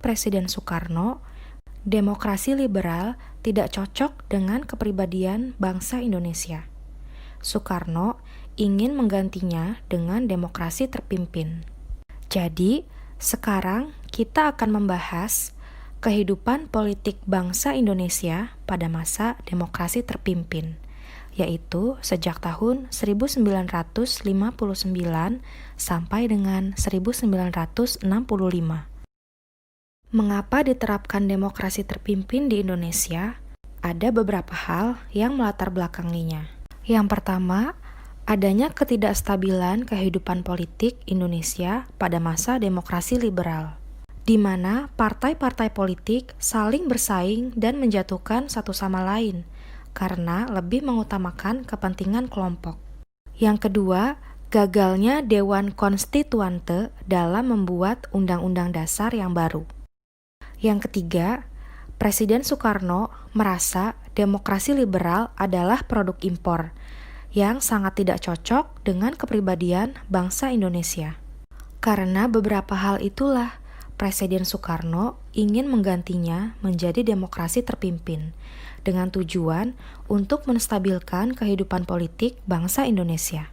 Presiden Soekarno, demokrasi liberal tidak cocok dengan kepribadian bangsa Indonesia. Soekarno ingin menggantinya dengan demokrasi terpimpin. Jadi, sekarang kita akan membahas kehidupan politik bangsa Indonesia pada masa demokrasi terpimpin, yaitu sejak tahun 1959 sampai dengan 1965. Mengapa diterapkan demokrasi terpimpin di Indonesia? Ada beberapa hal yang melatar belakanginya. Yang pertama, adanya ketidakstabilan kehidupan politik Indonesia pada masa demokrasi liberal, di mana partai-partai politik saling bersaing dan menjatuhkan satu sama lain karena lebih mengutamakan kepentingan kelompok. Yang kedua, gagalnya Dewan Konstituante dalam membuat Undang-Undang Dasar yang baru. Yang ketiga, Presiden Soekarno merasa demokrasi liberal adalah produk impor yang sangat tidak cocok dengan kepribadian bangsa Indonesia. Karena beberapa hal itulah, Presiden Soekarno ingin menggantinya menjadi demokrasi terpimpin dengan tujuan untuk menstabilkan kehidupan politik bangsa Indonesia.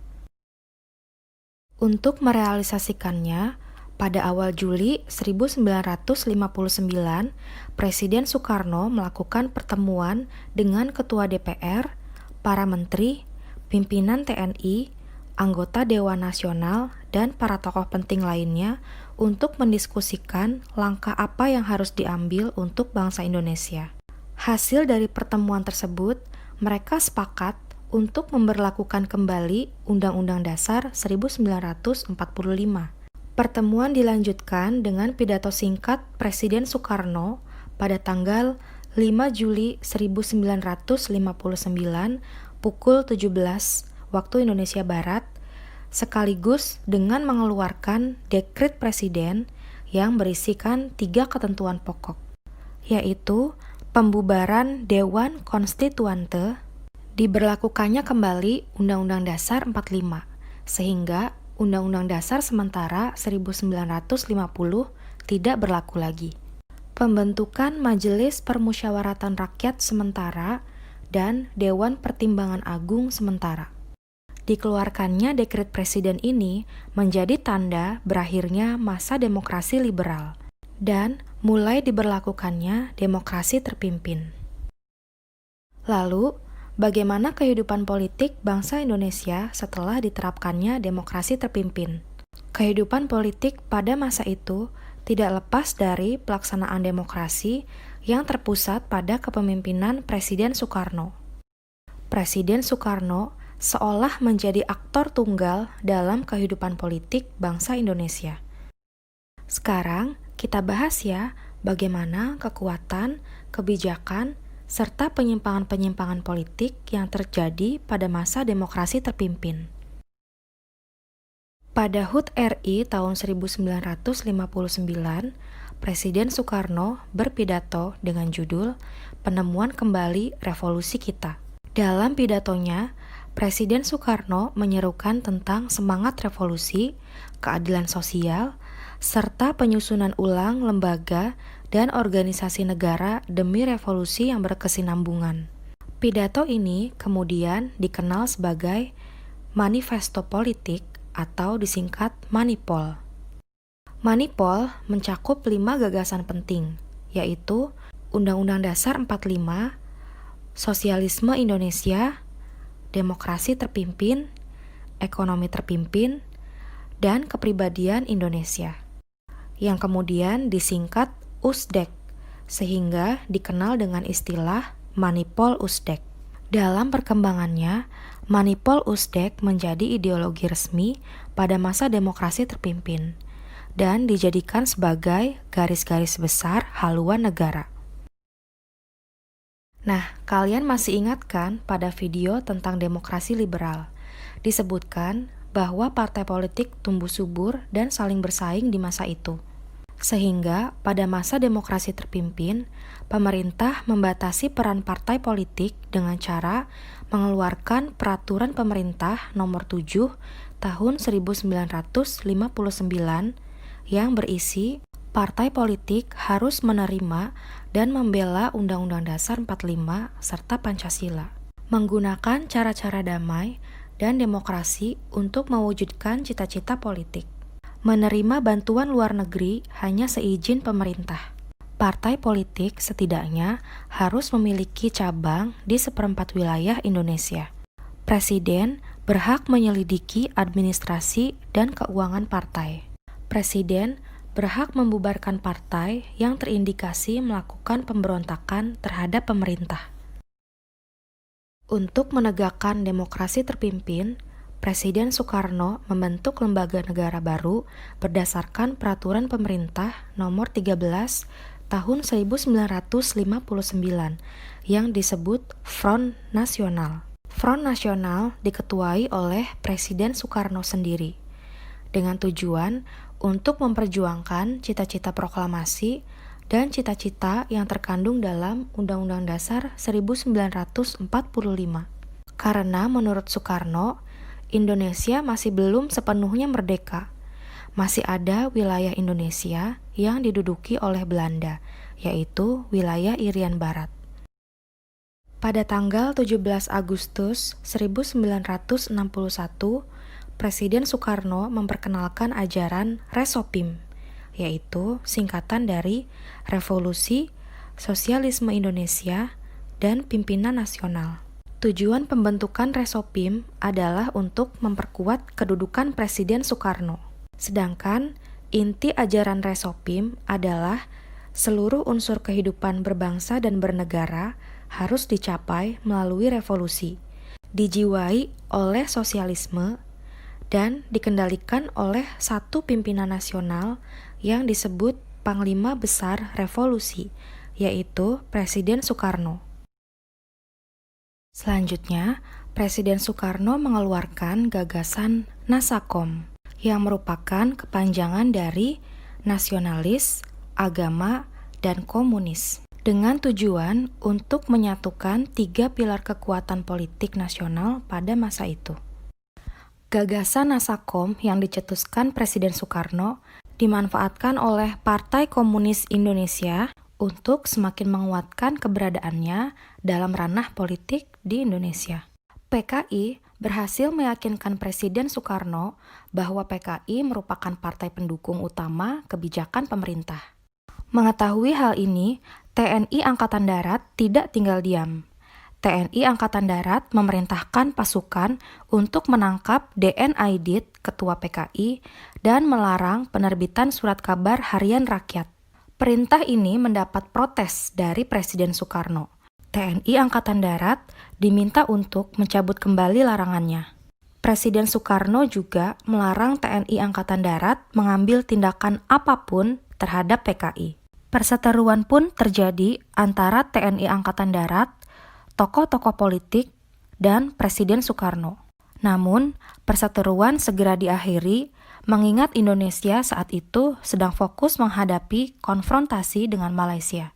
Untuk merealisasikannya, pada awal Juli 1959, Presiden Soekarno melakukan pertemuan dengan Ketua DPR, para menteri, pimpinan TNI, anggota Dewan Nasional, dan para tokoh penting lainnya untuk mendiskusikan langkah apa yang harus diambil untuk bangsa Indonesia. Hasil dari pertemuan tersebut, mereka sepakat untuk memberlakukan kembali Undang-Undang Dasar 1945. Pertemuan dilanjutkan dengan pidato singkat Presiden Soekarno pada tanggal 5 Juli 1959 pukul 17 waktu Indonesia Barat, sekaligus dengan mengeluarkan dekret Presiden yang berisikan 3 ketentuan pokok, yaitu pembubaran Dewan Konstituante, diberlakukannya kembali Undang-Undang Dasar 45, sehingga Undang-Undang Dasar sementara 1950 tidak berlaku lagi. Pembentukan Majelis Permusyawaratan Rakyat sementara dan Dewan Pertimbangan Agung sementara. Dikeluarkannya dekret Presiden ini menjadi tanda berakhirnya masa demokrasi liberal dan mulai diberlakukannya demokrasi terpimpin. Lalu, bagaimana kehidupan politik bangsa Indonesia setelah diterapkannya demokrasi terpimpin? Kehidupan politik pada masa itu tidak lepas dari pelaksanaan demokrasi yang terpusat pada kepemimpinan Presiden Soekarno. Presiden Soekarno seolah menjadi aktor tunggal dalam kehidupan politik bangsa Indonesia. Sekarang kita bahas ya bagaimana kekuatan, kebijakan, serta penyimpangan-penyimpangan politik yang terjadi pada masa demokrasi terpimpin. Pada HUT RI tahun 1959, Presiden Soekarno berpidato dengan judul Penemuan Kembali Revolusi Kita. Dalam pidatonya, Presiden Soekarno menyerukan tentang semangat revolusi, keadilan sosial, serta penyusunan ulang lembaga dan organisasi negara demi revolusi yang berkesinambungan. Pidato ini kemudian dikenal sebagai Manifesto Politik atau disingkat Manipol. Manipol mencakup 5 gagasan penting, yaitu Undang-Undang Dasar 45, Sosialisme Indonesia, Demokrasi Terpimpin, Ekonomi Terpimpin, dan Kepribadian Indonesia, yang kemudian disingkat USDEK, sehingga dikenal dengan istilah Manipol USDEK. Dalam perkembangannya, Manipol USDEK menjadi ideologi resmi pada masa demokrasi terpimpin dan dijadikan sebagai garis-garis besar haluan negara. Nah, kalian masih ingat kan pada video tentang demokrasi liberal? Disebutkan bahwa partai politik tumbuh subur dan saling bersaing di masa itu. Sehingga pada masa demokrasi terpimpin, pemerintah membatasi peran partai politik dengan cara mengeluarkan Peraturan Pemerintah Nomor 7 Tahun 1959 yang berisi Partai politik harus menerima dan membela Undang-Undang Dasar 45 serta Pancasila, menggunakan cara-cara damai dan demokrasi untuk mewujudkan cita-cita politik. Menerima bantuan luar negeri hanya seizin pemerintah. Partai politik setidaknya harus memiliki cabang di seperempat wilayah Indonesia. Presiden berhak menyelidiki administrasi dan keuangan partai. Presiden berhak membubarkan partai yang terindikasi melakukan pemberontakan terhadap pemerintah. Untuk menegakkan demokrasi terpimpin, Presiden Soekarno membentuk lembaga negara baru berdasarkan Peraturan Pemerintah Nomor 13 Tahun 1959 yang disebut Front Nasional. Front Nasional diketuai oleh Presiden Soekarno sendiri, dengan tujuan untuk memperjuangkan cita-cita proklamasi dan cita-cita yang terkandung dalam Undang-Undang Dasar 1945. Karena menurut Soekarno, Indonesia masih belum sepenuhnya merdeka. Masih ada wilayah Indonesia yang diduduki oleh Belanda, yaitu wilayah Irian Barat. Pada tanggal 17 Agustus 1961, Presiden Soekarno memperkenalkan ajaran Resopim, yaitu singkatan dari Revolusi Sosialisme Indonesia dan Pimpinan Nasional. Tujuan pembentukan Resopim adalah untuk memperkuat kedudukan Presiden Soekarno. Sedangkan inti ajaran Resopim adalah seluruh unsur kehidupan berbangsa dan bernegara harus dicapai melalui revolusi, dijiwai oleh sosialisme, dan dikendalikan oleh satu pimpinan nasional yang disebut Panglima Besar Revolusi, yaitu Presiden Soekarno. Selanjutnya, Presiden Soekarno mengeluarkan gagasan Nasakom, yang merupakan kepanjangan dari nasionalis, agama, dan komunis, dengan tujuan untuk menyatukan 3 pilar kekuatan politik nasional pada masa itu. Gagasan Nasakom yang dicetuskan Presiden Soekarno dimanfaatkan oleh Partai Komunis Indonesia untuk semakin menguatkan keberadaannya dalam ranah politik di Indonesia. PKI berhasil meyakinkan Presiden Soekarno bahwa PKI merupakan partai pendukung utama kebijakan pemerintah. Mengetahui hal ini, TNI Angkatan Darat tidak tinggal diam. TNI Angkatan Darat memerintahkan pasukan untuk menangkap DN Aidit, ketua PKI, dan melarang penerbitan surat kabar harian rakyat. Perintah ini mendapat protes dari Presiden Soekarno. TNI Angkatan Darat diminta untuk mencabut kembali larangannya. Presiden Soekarno juga melarang TNI Angkatan Darat mengambil tindakan apapun terhadap PKI. Perseteruan pun terjadi antara TNI Angkatan Darat, tokoh-tokoh politik, dan Presiden Soekarno. Namun, perseteruan segera diakhiri mengingat Indonesia saat itu sedang fokus menghadapi konfrontasi dengan Malaysia.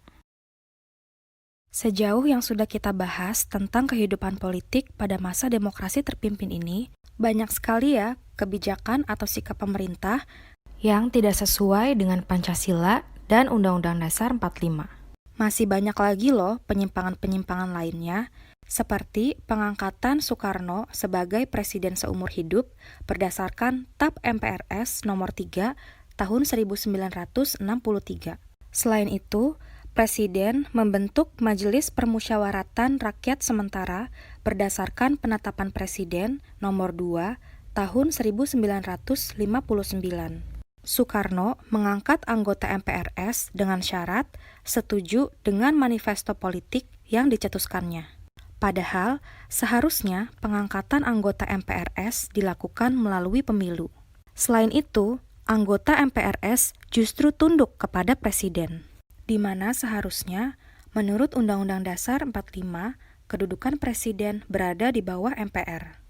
Sejauh yang sudah kita bahas tentang kehidupan politik pada masa demokrasi terpimpin ini, banyak sekali ya kebijakan atau sikap pemerintah yang tidak sesuai dengan Pancasila dan Undang-Undang Dasar 45. Masih banyak lagi loh penyimpangan-penyimpangan lainnya, seperti pengangkatan Soekarno sebagai presiden seumur hidup berdasarkan TAP MPRS nomor 3 tahun 1963. Selain itu, Presiden membentuk Majelis Permusyawaratan Rakyat Sementara berdasarkan Penetapan Presiden nomor 2 tahun 1959. Soekarno mengangkat anggota MPRS dengan syarat setuju dengan manifesto politik yang dicetuskannya. Padahal, seharusnya pengangkatan anggota MPRS dilakukan melalui pemilu. Selain itu, anggota MPRS justru tunduk kepada Presiden, di mana seharusnya, menurut Undang-Undang Dasar 45, kedudukan Presiden berada di bawah MPR.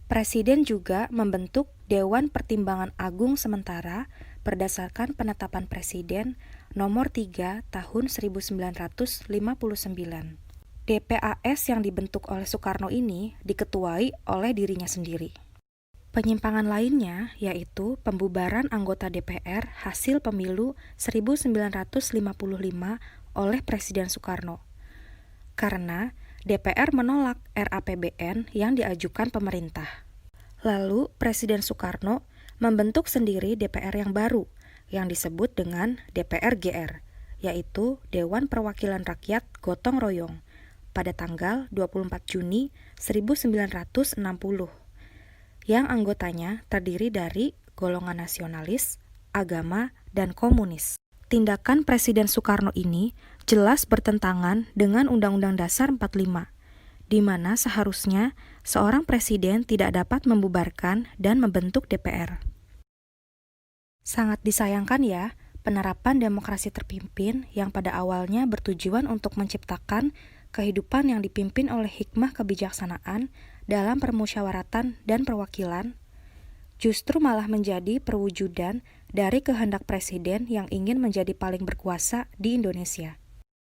Presiden juga membentuk Dewan Pertimbangan Agung Sementara berdasarkan Penetapan Presiden nomor 3 tahun 1959. DPAS yang dibentuk oleh Soekarno ini diketuai oleh dirinya sendiri. Penyimpangan lainnya yaitu pembubaran anggota DPR hasil pemilu 1955 oleh Presiden Soekarno. Karena DPR menolak RAPBN yang diajukan pemerintah. Lalu Presiden Soekarno membentuk sendiri DPR yang baru yang disebut dengan DPR-GR, yaitu Dewan Perwakilan Rakyat Gotong Royong, pada tanggal 24 Juni 1960. Yang anggotanya terdiri dari golongan nasionalis, agama, dan komunis. Tindakan Presiden Soekarno ini jelas bertentangan dengan Undang-Undang Dasar 45, di mana seharusnya seorang presiden tidak dapat membubarkan dan membentuk DPR. Sangat disayangkan ya, penerapan demokrasi terpimpin yang pada awalnya bertujuan untuk menciptakan kehidupan yang dipimpin oleh hikmah kebijaksanaan dalam permusyawaratan dan perwakilan, justru malah menjadi perwujudan dari kehendak presiden yang ingin menjadi paling berkuasa di Indonesia.